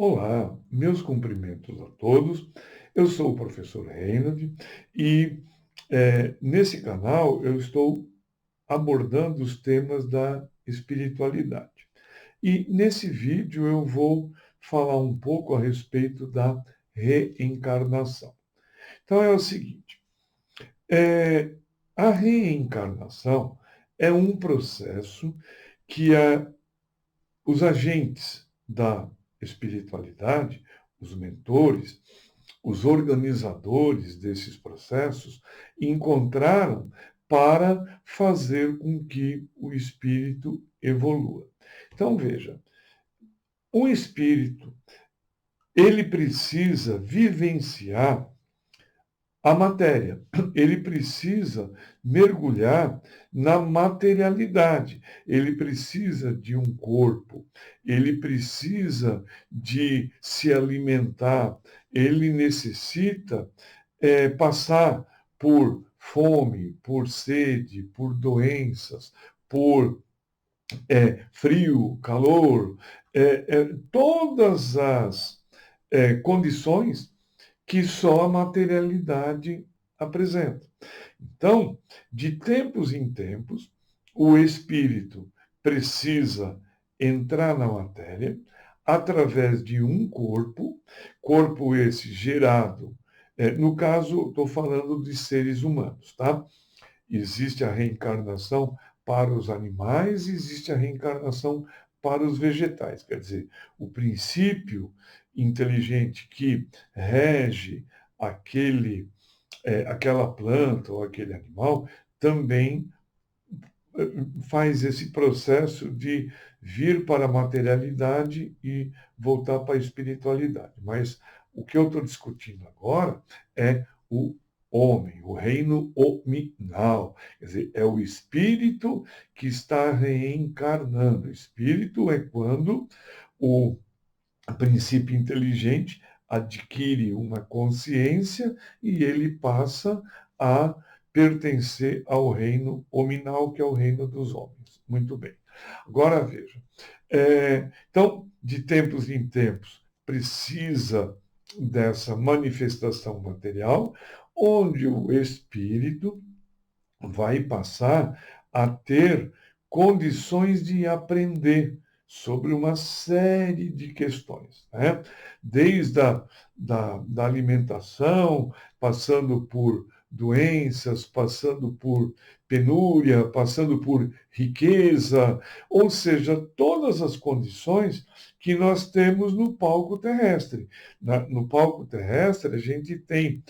Olá, meus cumprimentos a todos. Eu sou o professor Reinald e nesse canal eu estou abordando os temas da espiritualidade. E nesse vídeo eu vou falar um pouco a respeito da reencarnação. Então é o seguinte, é, a reencarnação é um processo que os agentes da espiritualidade, os mentores, os organizadores desses processos encontraram para fazer com que o espírito evolua. Então, veja, o espírito, ele precisa vivenciar a matéria, ele precisa mergulhar na materialidade, ele precisa de um corpo, ele precisa de se alimentar, ele necessita passar por fome, por sede, por doenças, por frio, calor, todas as condições que só a materialidade apresenta. Então, de tempos em tempos, o espírito precisa entrar na matéria através de um corpo esse gerado. No caso, estou falando de seres humanos, tá? Existe a reencarnação para os animais, existe a reencarnação para os vegetais. Quer dizer, o princípio inteligente que rege aquela planta ou aquele animal também faz esse processo de vir para a materialidade e voltar para a espiritualidade. Mas o que eu estou discutindo agora é o homem, o reino hominal. Quer dizer, é o espírito que está reencarnando. O espírito é quando o princípio inteligente adquire uma consciência e ele passa a pertencer ao reino hominal, que é o reino dos homens. Muito bem. Agora veja. Então, de tempos em tempos, precisa dessa manifestação material, onde o espírito vai passar a ter condições de aprender sobre uma série de questões, né? Desde da alimentação, passando por doenças, passando por penúria, passando por riqueza, ou seja, todas as condições que nós temos no palco terrestre. No palco terrestre, a gente tem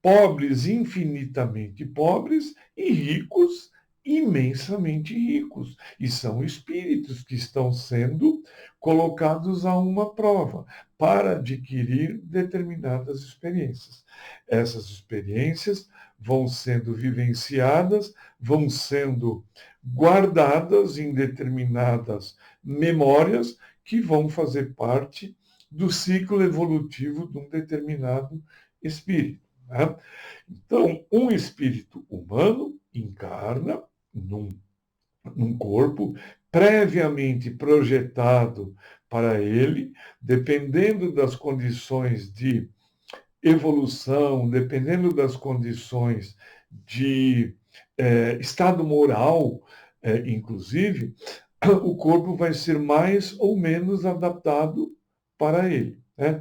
pobres infinitamente pobres e ricos imensamente ricos. E são espíritos que estão sendo colocados a uma prova para adquirir determinadas experiências. Essas experiências vão sendo vivenciadas, vão sendo guardadas em determinadas memórias que vão fazer parte do ciclo evolutivo de um determinado espírito. Né? Então, um espírito humano encarna num corpo previamente projetado para ele, dependendo das condições de evolução, dependendo das condições de estado moral, inclusive, o corpo vai ser mais ou menos adaptado para ele. Né?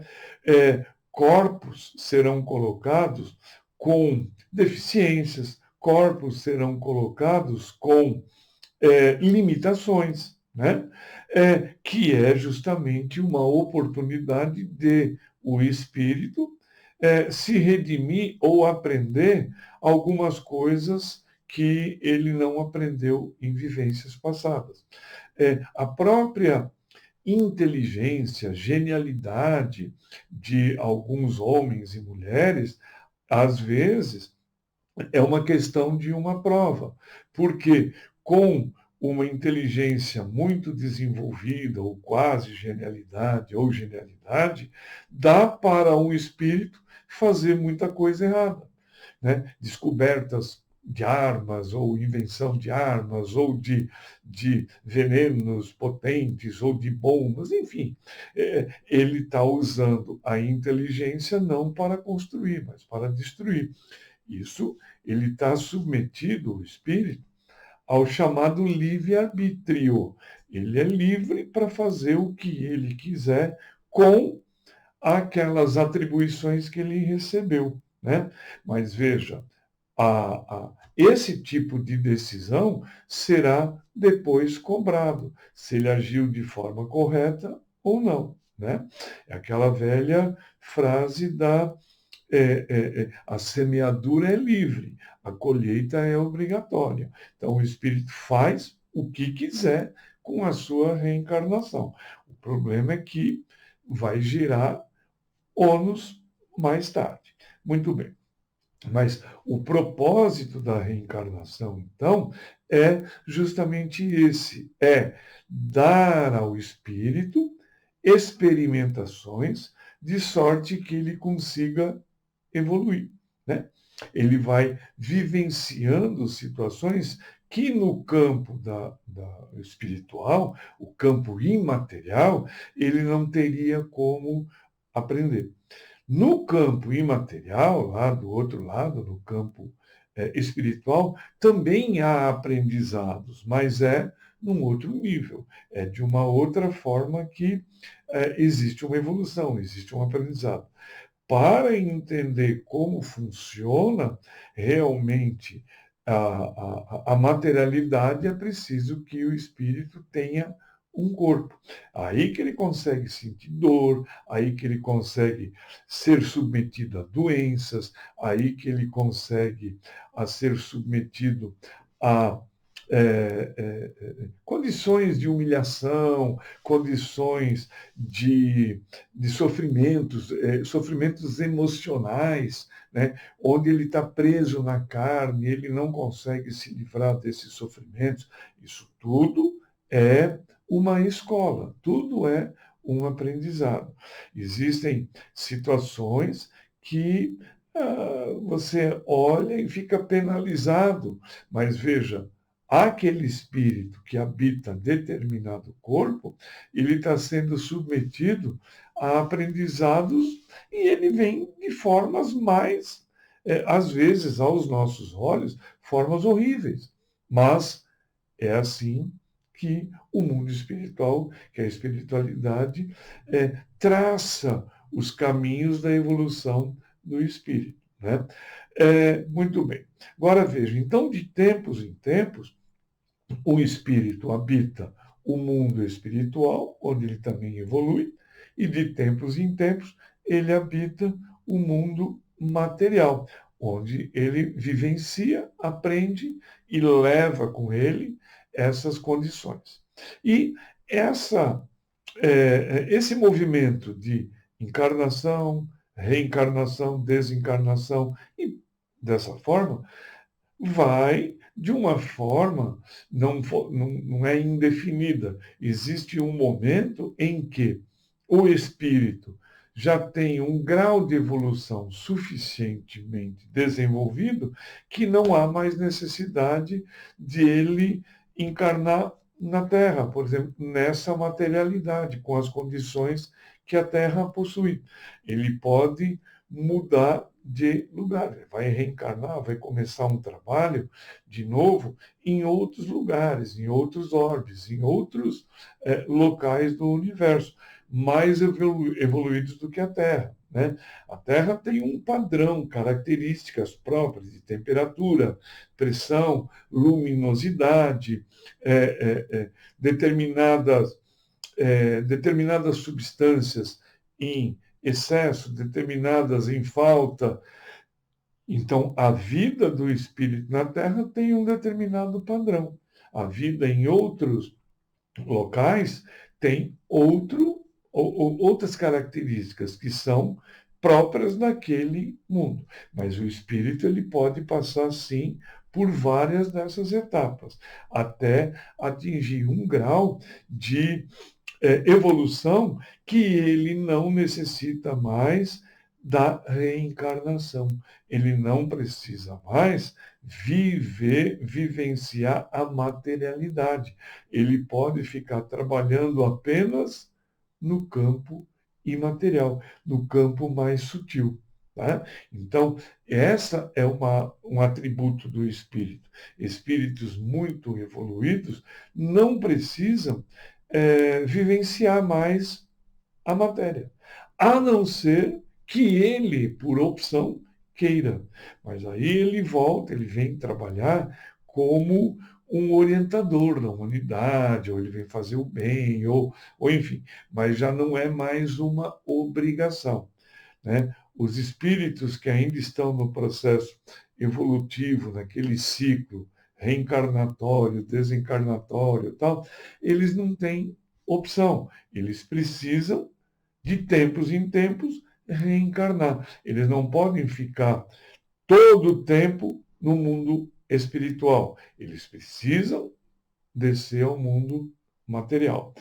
Corpos serão colocados com deficiências, corpos serão colocados com limitações, né? Que é justamente uma oportunidade de o espírito se redimir ou aprender algumas coisas que ele não aprendeu em vivências passadas. A própria inteligência, genialidade de alguns homens e mulheres, às vezes, é uma questão de uma prova, porque com uma inteligência muito desenvolvida, ou quase genialidade, ou genialidade, dá para um espírito fazer muita coisa errada. Né? Descobertas de armas, ou invenção de armas, ou de venenos potentes, ou de bombas, enfim. Ele está usando a inteligência não para construir, mas para destruir. Isso, ele está submetido, o espírito, ao chamado livre-arbítrio. Ele é livre para fazer o que ele quiser com aquelas atribuições que ele recebeu, né? Mas veja, esse tipo de decisão será depois cobrado, se ele agiu de forma correta ou não, né? É aquela velha frase da a semeadura é livre, a colheita é obrigatória. Então, o espírito faz o que quiser com a sua reencarnação. O problema é que vai gerar ônus mais tarde. Muito bem. Mas o propósito da reencarnação, então, é justamente esse: é dar ao espírito experimentações de sorte que ele consiga evoluir, né? Ele vai vivenciando situações que no campo da espiritual, o campo imaterial, ele não teria como aprender. No campo imaterial, lá do outro lado, no campo espiritual, também há aprendizados, mas é num outro nível, é de uma outra forma que existe uma evolução, existe um aprendizado. Para entender como funciona realmente a materialidade, é preciso que o espírito tenha um corpo. Aí que ele consegue sentir dor, aí que ele consegue ser submetido a doenças, aí que ele consegue ser submetido a condições de humilhação, condições de sofrimentos, sofrimentos emocionais, né, onde ele está preso na carne, ele não consegue se livrar desses sofrimentos. Isso tudo é uma escola, tudo é um aprendizado. Existem situações que você olha e fica penalizado, mas veja, aquele espírito que habita determinado corpo, ele está sendo submetido a aprendizados e ele vem de formas mais, às vezes, aos nossos olhos, formas horríveis. Mas é assim que o mundo espiritual, que a espiritualidade, traça os caminhos da evolução do espírito, né? Muito bem. Agora veja, então, de tempos em tempos, o espírito habita o mundo espiritual, onde ele também evolui, e de tempos em tempos ele habita o mundo material, onde ele vivencia, aprende e leva com ele essas condições. E esse movimento de encarnação, reencarnação, desencarnação, e dessa forma, vai de uma forma, não é indefinida. Existe um momento em que o espírito já tem um grau de evolução suficientemente desenvolvido que não há mais necessidade de ele encarnar na Terra, por exemplo, nessa materialidade, com as condições que a Terra possui. Ele pode mudar de lugar, vai reencarnar, vai começar um trabalho de novo em outros lugares, em outros orbes, em outros locais do universo, mais evoluídos do que a Terra. Né? A Terra tem um padrão, características próprias de temperatura, pressão, luminosidade, determinadas substâncias em excesso, determinadas em falta. Então, a vida do espírito na Terra tem um determinado padrão. A vida em outros locais tem outras características que são próprias daquele mundo. Mas o espírito ele pode passar, sim, por várias dessas etapas, até atingir um grau de evolução que ele não necessita mais da reencarnação. Ele não precisa mais vivenciar a materialidade. Ele pode ficar trabalhando apenas no campo imaterial, no campo mais sutil. Tá? Então, essa é um atributo do espírito. Espíritos muito evoluídos não precisam vivenciar mais a matéria, a não ser que ele, por opção, queira. Mas aí ele volta, ele vem trabalhar como um orientador da humanidade, ou ele vem fazer o bem, ou enfim, mas já não é mais uma obrigação. Né? Os espíritos que ainda estão no processo evolutivo, naquele ciclo reencarnatório, desencarnatório e tal, eles não têm opção. Eles precisam, de tempos em tempos, reencarnar. Eles não podem ficar todo o tempo no mundo espiritual. Eles precisam descer ao mundo material.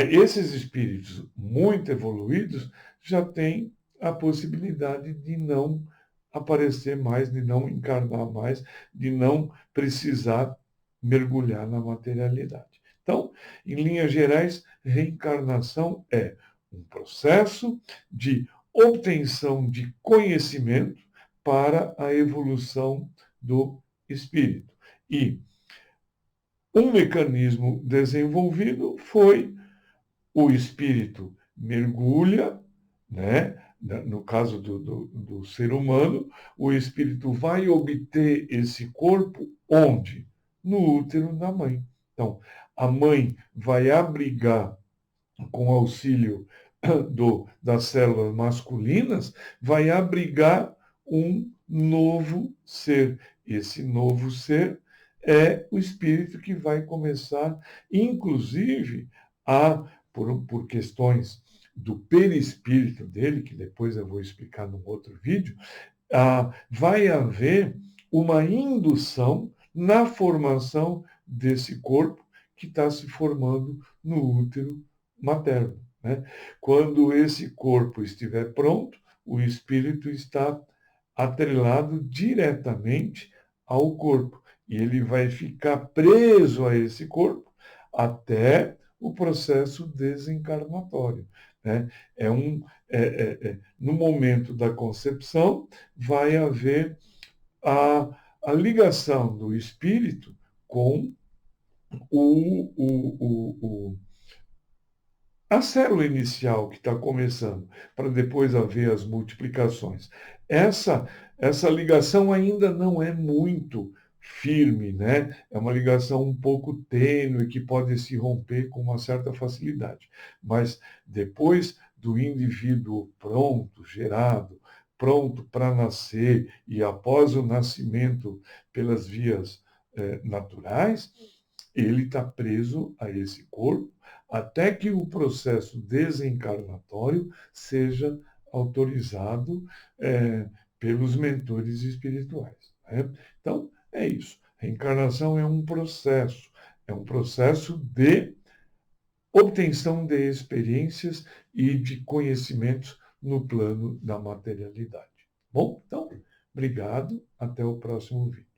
Esses espíritos muito evoluídos já têm a possibilidade de não aparecer mais, de não encarnar mais, de não precisar mergulhar na materialidade. Então, em linhas gerais, reencarnação é um processo de obtenção de conhecimento para a evolução do espírito. E um mecanismo desenvolvido foi o espírito mergulha, né? No caso do ser humano, o espírito vai obter esse corpo onde? No útero da mãe. Então, a mãe vai abrigar, com auxílio das células masculinas, vai abrigar um novo ser. Esse novo ser é o espírito que vai começar, inclusive, por questões do perispírito dele, que depois eu vou explicar num outro vídeo, vai haver uma indução na formação desse corpo que está se formando no útero materno. Né? Quando esse corpo estiver pronto, o espírito está atrelado diretamente ao corpo. E ele vai ficar preso a esse corpo até o processo desencarnatório. Né? No momento da concepção, vai haver a ligação do espírito com a célula inicial que está começando, para depois haver as multiplicações. Essa ligação ainda não é muito firme, né? É uma ligação um pouco tênue que pode se romper com uma certa facilidade. Mas depois do indivíduo pronto, gerado, pronto para nascer e após o nascimento pelas vias naturais, ele está preso a esse corpo até que o processo desencarnatório seja autorizado pelos mentores espirituais. Né? Então, é isso. Reencarnação é um processo de obtenção de experiências e de conhecimentos no plano da materialidade. Bom, então, obrigado. Até o próximo vídeo.